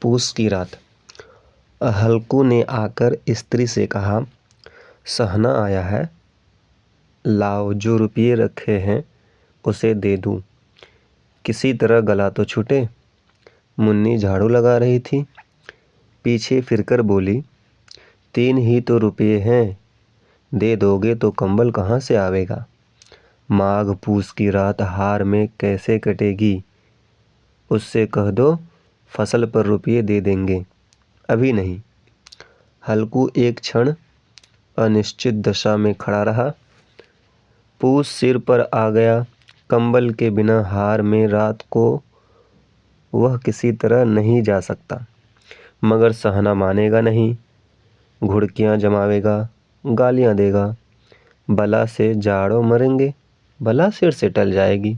पूस की रात। हल्कू ने आकर स्त्री से कहा, सहना आया है, लाओ जो रुपये रखे हैं उसे दे दूँ, किसी तरह गला तो छूटे। मुन्नी झाड़ू लगा रही थी, पीछे फिरकर बोली, 3 ही तो रुपये हैं, दे दोगे तो कंबल कहाँ से आवेगा। माघ पूस की रात हार में कैसे कटेगी। उससे कह दो फसल पर रुपये दे देंगे, अभी नहीं। हल्कू एक क्षण अनिश्चित दशा में खड़ा रहा। पूस सिर पर आ गया। कंबल के बिना हार में रात को वह किसी तरह नहीं जा सकता, मगर सहना मानेगा नहीं। घुड़कियाँ जमावेगा, गालियाँ देगा, बला से जाड़ों मरेंगे, बला सिर से टल जाएगी।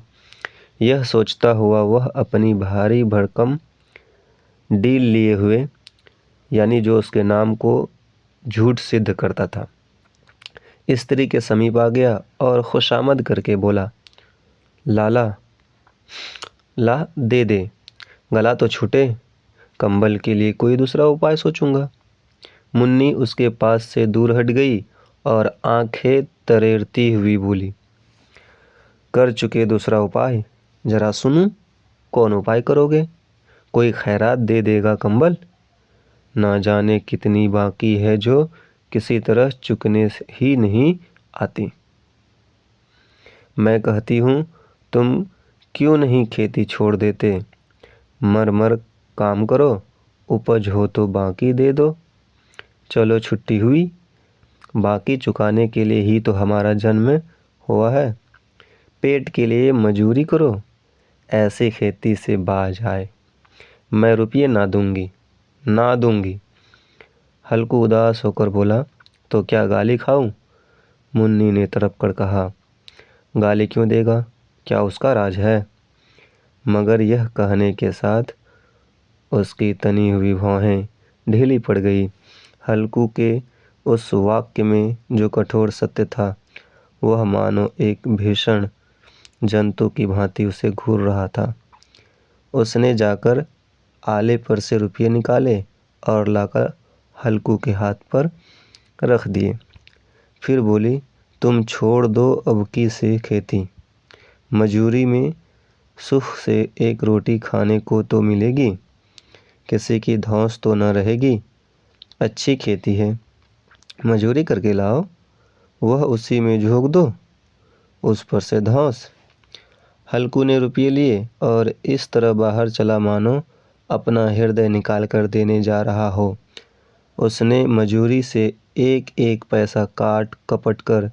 यह सोचता हुआ वह अपनी भारी भरकम डील लिए हुए, यानी जो उसके नाम को झूठ सिद्ध करता था, स्त्री के समीप आ गया और खुशामद करके बोला, लाला ला दे दे, गला तो छूटे, कंबल के लिए कोई दूसरा उपाय सोचूंगा। मुन्नी उसके पास से दूर हट गई और आंखें तरेरती हुई बोली, कर चुके दूसरा उपाय, जरा सुनूं, कौन उपाय करोगे। कोई खैरात दे देगा कंबल, ना जाने कितनी बाकी है जो किसी तरह चुकने ही नहीं आती। मैं कहती हूँ तुम क्यों नहीं खेती छोड़ देते, मर मर काम करो, उपज हो तो बाकी दे दो। चलो छुट्टी हुई, बाकी चुकाने के लिए ही तो हमारा जन्म हुआ है। पेट के लिए मजूरी करो, ऐसी खेती से बाज आए। मैं रुपये ना दूंगी, ना दूंगी। हल्कू उदास होकर बोला, तो क्या गाली खाऊं। मुन्नी ने तड़प कर कहा, गाली क्यों देगा, क्या उसका राज है। मगर यह कहने के साथ उसकी तनी हुई भौहें ढीली पड़ गई। हल्कू के उस वाक्य में जो कठोर सत्य था, वह मानो एक भीषण जंतु की भांति उसे घूर रहा था। उसने जाकर आले पर से रुपये निकाले और लाकर हल्कू के हाथ पर रख दिए। फिर बोली, तुम छोड़ दो अब की से खेती, मजूरी में सुख से एक रोटी खाने को तो मिलेगी, किसी की धौंस तो न रहेगी। अच्छी खेती है, मजूरी करके लाओ, वह उसी में झोंक दो, उस पर से धौंस। हल्कू ने रुपये लिए और इस तरह बाहर चला मानो अपना हृदय निकाल कर देने जा रहा हो। उसने मजूरी से एक एक पैसा काट कपट कर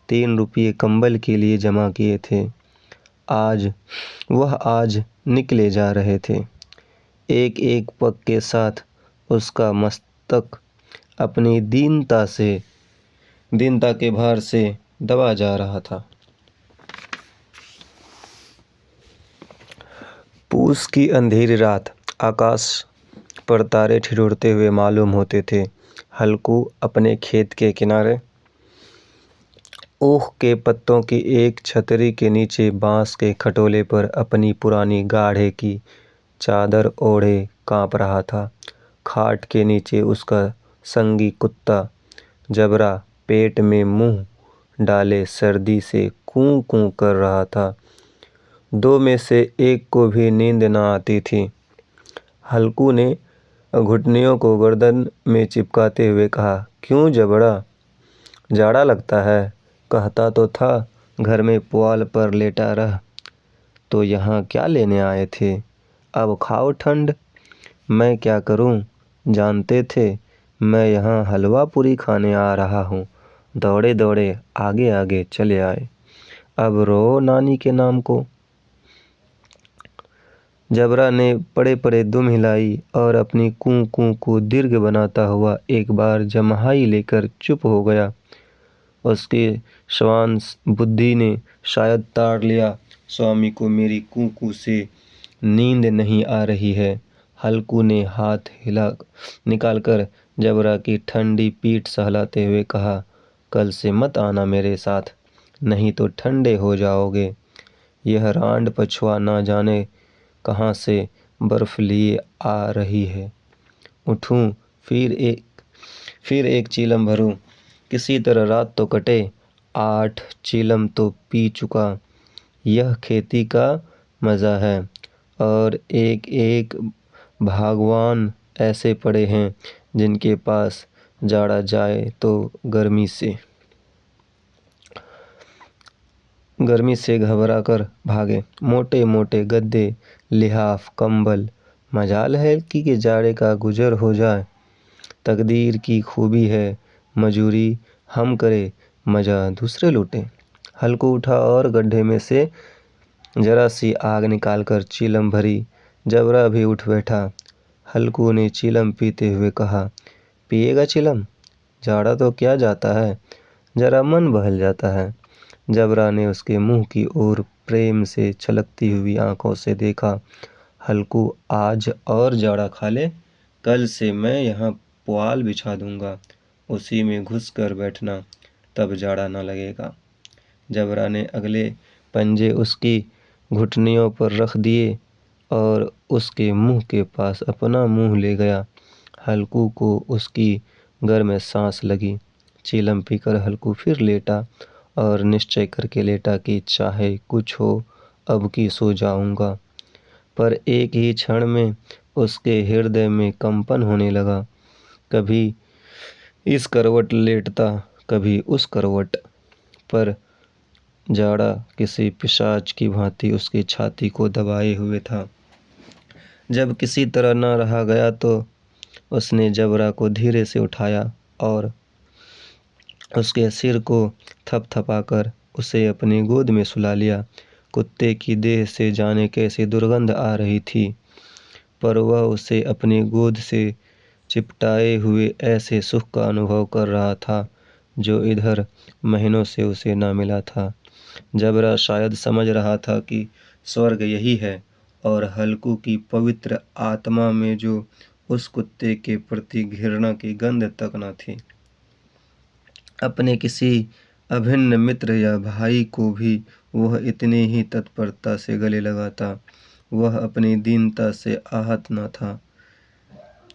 3 रुपये कंबल के लिए जमा किए थे। आज निकले जा रहे थे। एक एक पग के साथ उसका मस्तक अपनी दीनता के भार से दबा जा रहा था। पूस की अंधेरी रात, आकाश पर तारे ठिठुरते हुए मालूम होते थे। हल्कू अपने खेत के किनारे ऊख के पत्तों की एक छतरी के नीचे बांस के खटोले पर अपनी पुरानी गाढ़े की चादर ओढ़े कांप रहा था। खाट के नीचे उसका संगी कुत्ता जबरा पेट में मुंह डाले सर्दी से कूं कूं कर रहा था। 2 में से एक को भी नींद न आती थी। हल्कू ने घुटनियों को गर्दन में चिपकाते हुए कहा, क्यों जबड़ा, जाड़ा लगता है। कहता तो था घर में पुआल पर लेटा रह, तो यहाँ क्या लेने आए थे। अब खाओ ठंड। मैं क्या करूं, जानते थे मैं यहाँ हलवा पूरी खाने आ रहा हूँ। दौड़े दौड़े आगे आगे चले आए, अब रो नानी के नाम को। जबरा ने पड़े पड़े दुम हिलाई और अपनी कूं कूं को दीर्घ बनाता हुआ एक बार जम्हाई लेकर चुप हो गया। उसकी श्वान बुद्धि ने शायद ताड़ लिया, स्वामी को मेरी कूं कूं से नींद नहीं आ रही है। हल्कू ने हाथ निकालकर जबरा की ठंडी पीठ सहलाते हुए कहा, कल से मत आना मेरे साथ, नहीं तो ठंडे हो जाओगे। यह रांड पछुआ ना जाने कहाँ से बर्फ लिए आ रही है। उठूं, फिर एक चीलम भरूं। किसी तरह रात तो कटे, 8 चीलम तो पी चुका। यह खेती का मज़ा है। और एक एक भगवान ऐसे पड़े हैं जिनके पास जाड़ा जाए तो गर्मी से घबरा कर भागे। मोटे मोटे गद्दे, लिहाफ, कंबल। मजाल है कि जाड़े का गुजर हो जाए। तकदीर की खूबी है, मजूरी हम करे, मजा दूसरे लूटे। हल्कू उठा और गड्ढे में से जरा सी आग निकालकर चीलम भरी। जबरा भी उठ बैठा। हल्कू ने चीलम पीते हुए कहा, पिएगा चीलम? जाड़ा तो क्या जाता है, जरा मन बहल जाता है। जबरा ने उसके मुंह की ओर प्रेम से छलकती हुई आंखों से देखा। हल्कू, आज और जाड़ा खा ले। कल से मैं यहाँ पुआल बिछा दूंगा, उसी में घुस कर बैठना, तब जाड़ा न लगेगा। जबरा ने अगले पंजे उसकी घुटनियों पर रख दिए और उसके मुंह के पास अपना मुंह ले गया। हल्कू को उसकी गर्म सांस लगी। चीलम पीकर हल्कू फिर लेटा और निश्चय करके लेटा कि चाहे कुछ हो, अब की सो जाऊंगा। पर एक ही क्षण में उसके हृदय में कंपन होने लगा। कभी इस करवट लेटता, कभी उस करवट पर। जाड़ा किसी पिशाच की भांति उसकी छाती को दबाए हुए था। जब किसी तरह न रहा गया तो उसने जबरा को धीरे से उठाया और उसके सिर को थपथपाकर उसे अपनी गोद में सुला लिया। कुत्ते की देह से जाने कैसी दुर्गंध आ रही थी, पर वह उसे अपनी गोद से चिपटाए हुए ऐसे सुख का अनुभव कर रहा था जो इधर महीनों से उसे ना मिला था। जबरा शायद समझ रहा था कि स्वर्ग यही है, और हल्कू की पवित्र आत्मा में जो उस कुत्ते के प्रति घृणा की गंध तक न थी। अपने किसी अभिन्न मित्र या भाई को भी वह इतनी ही तत्परता से गले लगाता। वह अपनी दीनता से आहत न था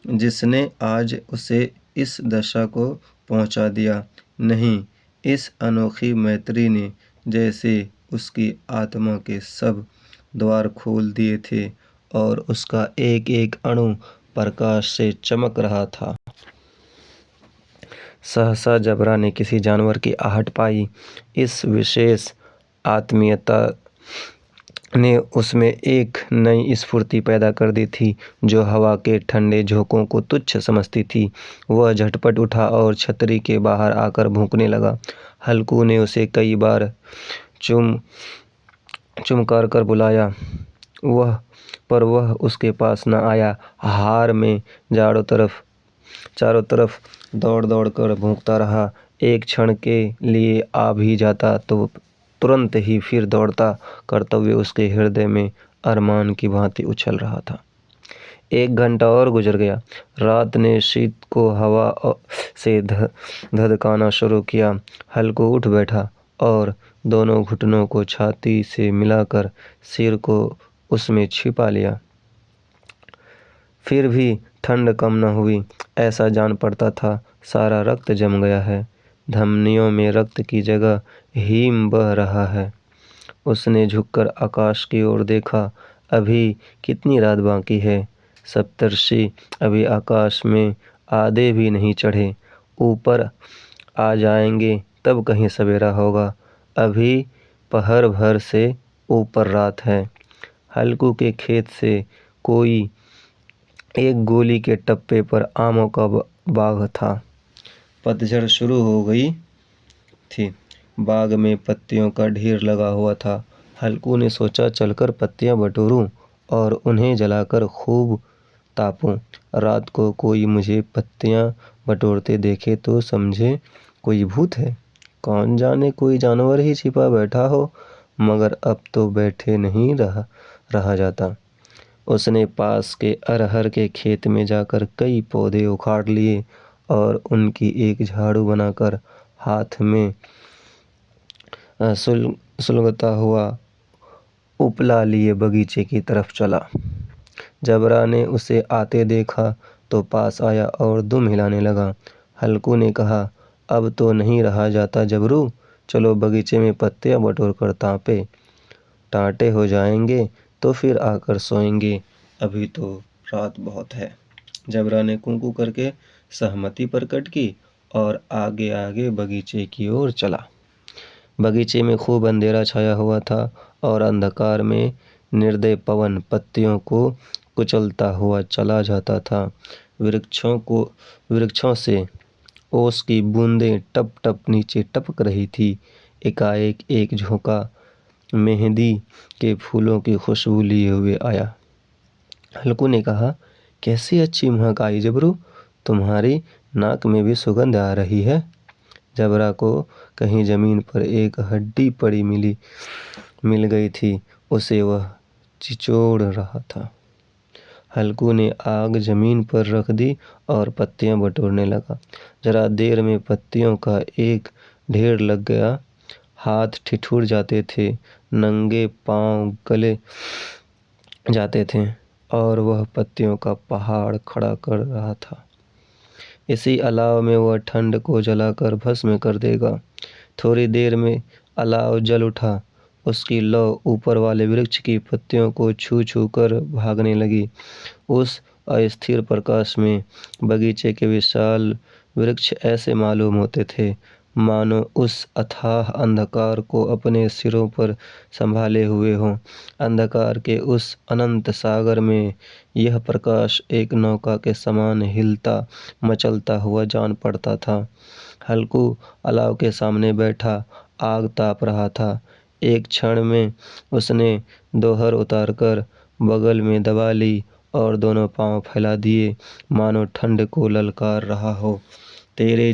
जिसने आज उसे इस दशा को पहुंचा दिया। नहीं, इस अनोखी मैत्री ने जैसे उसकी आत्मा के सब द्वार खोल दिए थे और उसका एक एक अणु प्रकाश से चमक रहा था। सहसा जबरा ने किसी जानवर की आहट पाई। इस विशेष आत्मीयता ने उसमें एक नई स्फूर्ति पैदा कर दी थी जो हवा के ठंडे झोंकों को तुच्छ समझती थी। वह झटपट उठा और छतरी के बाहर आकर भौंकने लगा। हल्कू ने उसे कई बार चुमकार कर बुलाया, पर वह उसके पास न आया। हार में चारों तरफ दौड़ दौड़ कर भौंकता रहा। एक क्षण के लिए आ भी जाता तो तुरंत ही फिर दौड़ता। कर्तव्य उसके हृदय में अरमान की भांति उछल रहा था। 1 घंटा और गुजर गया। रात ने शीत को हवा से धधकाना शुरू किया। हल्कू उठ बैठा और दोनों घुटनों को छाती से मिलाकर सिर को उसमें छिपा लिया। फिर भी ठंड कम न हुई। ऐसा जान पड़ता था सारा रक्त जम गया है, धमनियों में रक्त की जगह हीम बह रहा है। उसने झुककर आकाश की ओर देखा। अभी कितनी रात बाकी है। सप्तर्षि अभी आकाश में आधे भी नहीं चढ़े। ऊपर आ जाएंगे तब कहीं सवेरा होगा। अभी पहर भर से ऊपर रात है। हल्कू के खेत से कोई एक गोली के टप्पे पर आमों का बाग था। पतझड़ शुरू हो गई थी। बाग में पत्तियों का ढेर लगा हुआ था। हल्कू ने सोचा चलकर पत्तियां बटोरूं और उन्हें जलाकर खूब तापूं। रात को कोई मुझे पत्तियां बटोरते देखे तो समझे कोई भूत है। कौन जाने कोई जानवर ही छिपा बैठा हो, मगर अब तो बैठे नहीं रहा जाता। उसने पास के अरहर के खेत में जाकर कई पौधे उखाड़ लिए और उनकी एक झाड़ू बनाकर हाथ में सुलगता हुआ उपला लिए बगीचे की तरफ चला। जबरा ने उसे आते देखा तो पास आया और दुम हिलाने लगा। हल्कू ने कहा, अब तो नहीं रहा जाता जबरू, चलो बगीचे में पत्तियां बटोर कर तापे, टाटे हो जाएंगे तो फिर आकर सोएंगे, अभी तो रात बहुत है। जबरा ने कूं करके सहमति प्रकट की और आगे आगे बगीचे की ओर चला। बगीचे में खूब अंधेरा छाया हुआ था और अंधकार में निर्दय पवन पत्तियों को कुचलता हुआ चला जाता था। वृक्षों से ओस की बूंदें टप टप नीचे टपक रही थी। एकाएक एक झोंका मेहंदी के फूलों की खुशबू लिए हुए आया। हल्कू ने कहा, कैसी अच्छी महक आई जबरू, तुम्हारी नाक में भी सुगंध आ रही है। जबरा को कहीं जमीन पर एक हड्डी पड़ी मिल गई थी, उसे वह चिचोड़ रहा था। हल्कू ने आग जमीन पर रख दी और पत्तियां बटोरने लगा। जरा देर में पत्तियों का एक ढेर लग गया। हाथ ठिठुर जाते थे, नंगे पांव गले जाते थे और वह पत्तियों का पहाड़ खड़ा कर रहा था। इसी अलाव में वह ठंड को जलाकर भस्म कर देगा। थोड़ी देर में अलाव जल उठा। उसकी लौ ऊपर वाले वृक्ष की पत्तियों को छू छू कर भागने लगी। उस अस्थिर प्रकाश में बगीचे के विशाल वृक्ष ऐसे मालूम होते थे मानो उस अथाह अंधकार को अपने सिरों पर संभाले हुए हों। अंधकार के उस अनंत सागर में यह प्रकाश एक नौका के समान हिलता मचलता हुआ जान पड़ता था। हल्कू अलाव के सामने बैठा आग ताप रहा था। एक क्षण में उसने दोहर उतारकर बगल में दबा ली और दोनों पांव फैला दिए मानो ठंड को ललकार रहा हो। तेरे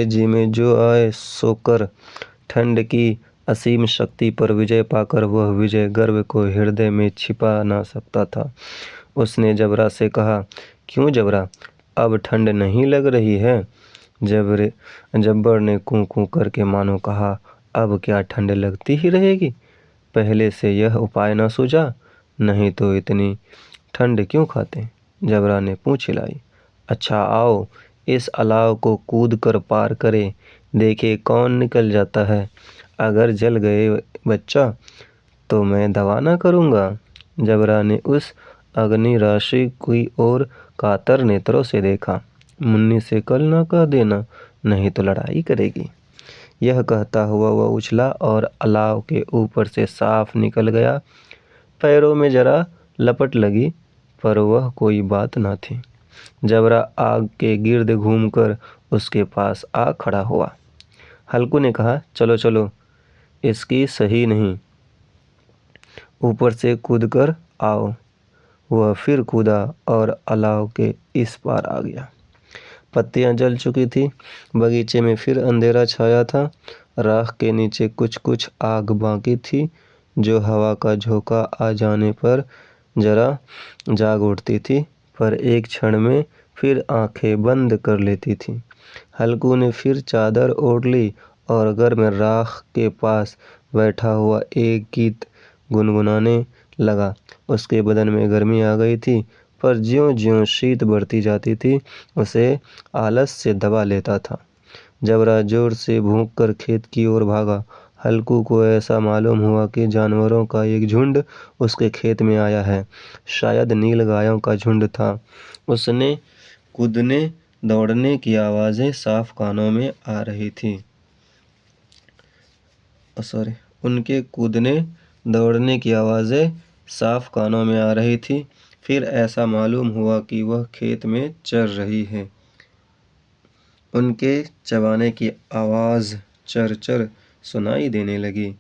जी में जो आए सो कर। ठंड की असीम शक्ति पर विजय पाकर वह विजय गर्व को हृदय में छिपा ना सकता था। उसने जबरा से कहा, क्यों जबरा, अब ठंड नहीं लग रही है? जब्बर ने कूं करके मानो कहा, अब क्या ठंड लगती ही रहेगी? पहले से यह उपाय न सूझा? नहीं तो इतनी ठंड क्यों खाते? जबरा ने पूंछ हिलाई। अच्छा आओ, इस अलाव को कूद कर पार करे, देखे कौन निकल जाता है। अगर जल गए बच्चा तो मैं दवा न करूँगा। जबरा ने उस अग्नि राशि की ओर कातर नेत्रों से देखा। मुन्नी से कल न कह देना, नहीं तो लड़ाई करेगी। यह कहता हुआ वह उछला और अलाव के ऊपर से साफ निकल गया। पैरों में जरा लपट लगी, पर वह कोई बात न थी। जबरा आग के गिर्द घूमकर उसके पास आ खड़ा हुआ। हल्कू ने कहा, चलो चलो, इसकी सही नहीं, ऊपर से कूद कर आओ। वह फिर कूदा और अलाव के इस पार आ गया। पत्तियां जल चुकी थी। बगीचे में फिर अंधेरा छाया था। राख के नीचे कुछ कुछ आग बाकी थी, जो हवा का झोंका आ जाने पर जरा जाग उठती थी, पर एक क्षण में फिर आंखें बंद कर लेती थी। हल्कू ने फिर चादर ओढ़ ली और गर्म राख के पास बैठा हुआ एक गीत गुनगुनाने लगा। उसके बदन में गर्मी आ गई थी, पर ज्यों-ज्यों शीत बढ़ती जाती थी, उसे आलस से दबा लेता था। जबरा जोर से भौंककर खेत की ओर भागा। हल्कू को ऐसा मालूम हुआ कि जानवरों का एक झुंड उसके खेत में आया है। शायद नील गायों का झुंड था। उसने कूदने दौड़ने की आवाज़ें साफ कानों में आ रही थी। उनके कूदने दौड़ने की आवाज़ें साफ कानों में आ रही थी। फिर ऐसा मालूम हुआ कि वह खेत में चर रही है। उनके चबाने की आवाज़ चर-चर सुनाई देने लगी।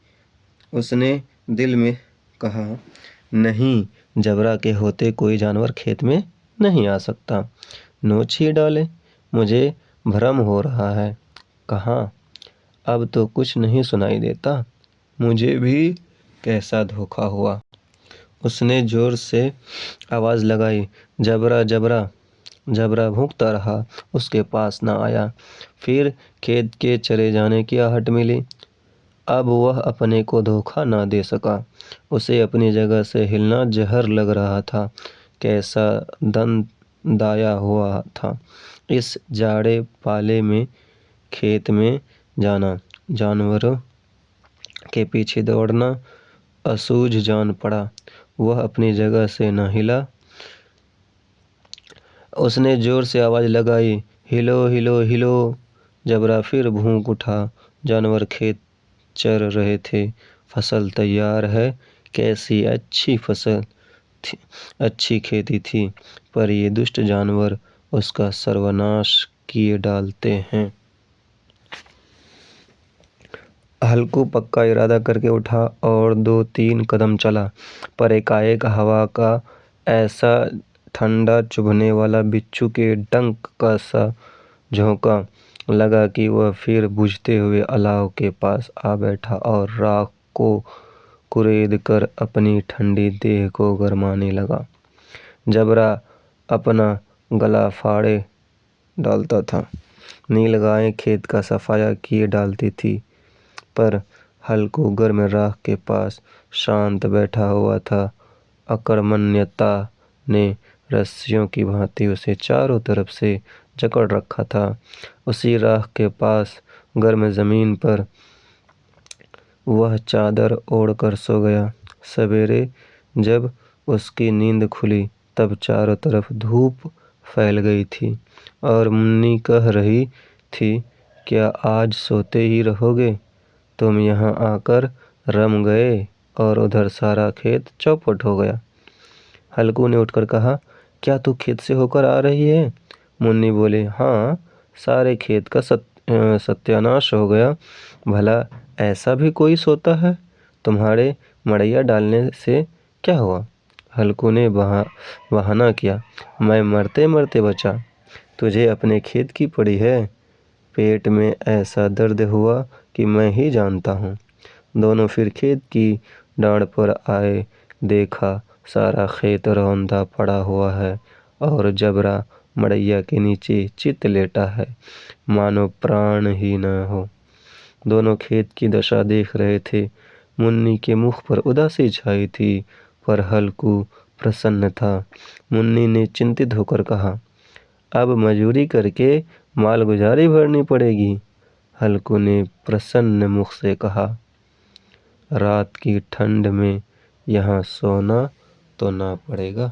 उसने दिल में कहा, नहीं, जबरा के होते कोई जानवर खेत में नहीं आ सकता। नोच ही डाले, मुझे भ्रम हो रहा है। कहाँ? अब तो कुछ नहीं सुनाई देता। मुझे भी कैसा धोखा हुआ। उसने जोर से आवाज़ लगाई, जबरा जबरा। जबरा भौंकता रहा, उसके पास न आया। फिर खेत के चरे जाने की आहट मिली। अब वह अपने को धोखा न दे सका। उसे अपनी जगह से हिलना जहर लग रहा था। कैसा दंदाया हुआ था। इस जाड़े पाले में खेत में जाना, जानवरों के पीछे दौड़ना असूझ जान पड़ा। वह अपनी जगह से न हिला। उसने जोर से आवाज लगाई, हिलो हिलो हिलो। जबरा फिर भूख उठा। जानवर खेत चर रहे थे। फसल तैयार है। कैसी अच्छी फसल थी, अच्छी खेती थी, पर ये दुष्ट जानवर उसका सर्वनाश किए डालते हैं। हल्कू पक्का इरादा करके उठा और 2-3 कदम चला, पर एकाएक हवा का ऐसा ठंडा चुभने वाला बिच्छू के डंक का सा झोंका लगा कि वह फिर बुझते हुए अलाव के पास आ बैठा और राख को कुरेद कर अपनी ठंडी देह को गरमाने लगा। जबरा अपना गला फाड़े डालता था। नील गाय खेत का सफाया किए डालती थी, पर हल्कू गर्म राख के पास शांत बैठा हुआ था। अकर्मण्यता ने रस्सियों की भांति उसे चारों तरफ से जकड़ रखा था। उसी राख के पास गर्म जमीन पर वह चादर ओढ़कर सो गया। सवेरे जब उसकी नींद खुली तब चारों तरफ धूप फैल गई थी और मुन्नी कह रही थी, क्या आज सोते ही रहोगे? तुम यहाँ आकर रम गए और उधर सारा खेत चौपट हो गया। हल्कू ने उठकर कहा, क्या तू खेत से होकर आ रही है? मुन्नी बोले, हाँ, सारे खेत का सत्यानाश हो गया। भला ऐसा भी कोई सोता है? तुम्हारे मड़ैया डालने से क्या हुआ? हल्कू ने बहाना किया, मैं मरते मरते बचा। तुझे अपने खेत की पड़ी है। पेट में ऐसा दर्द हुआ कि मैं ही जानता हूँ। दोनों फिर खेत की डाँड़ पर आए। देखा सारा खेत रौंदा पड़ा हुआ है और जबरा मड़ैया के नीचे चित लेटा है, मानो प्राण ही न हो। दोनों खेत की दशा देख रहे थे। मुन्नी के मुख पर उदासी छाई थी, पर हल्कू प्रसन्न था। मुन्नी ने चिंतित होकर कहा, अब मजूरी करके मालगुजारी भरनी पड़ेगी। हल्कू ने प्रसन्न मुख से कहा, रात की ठंड में यहाँ सोना तो ना पड़ेगा।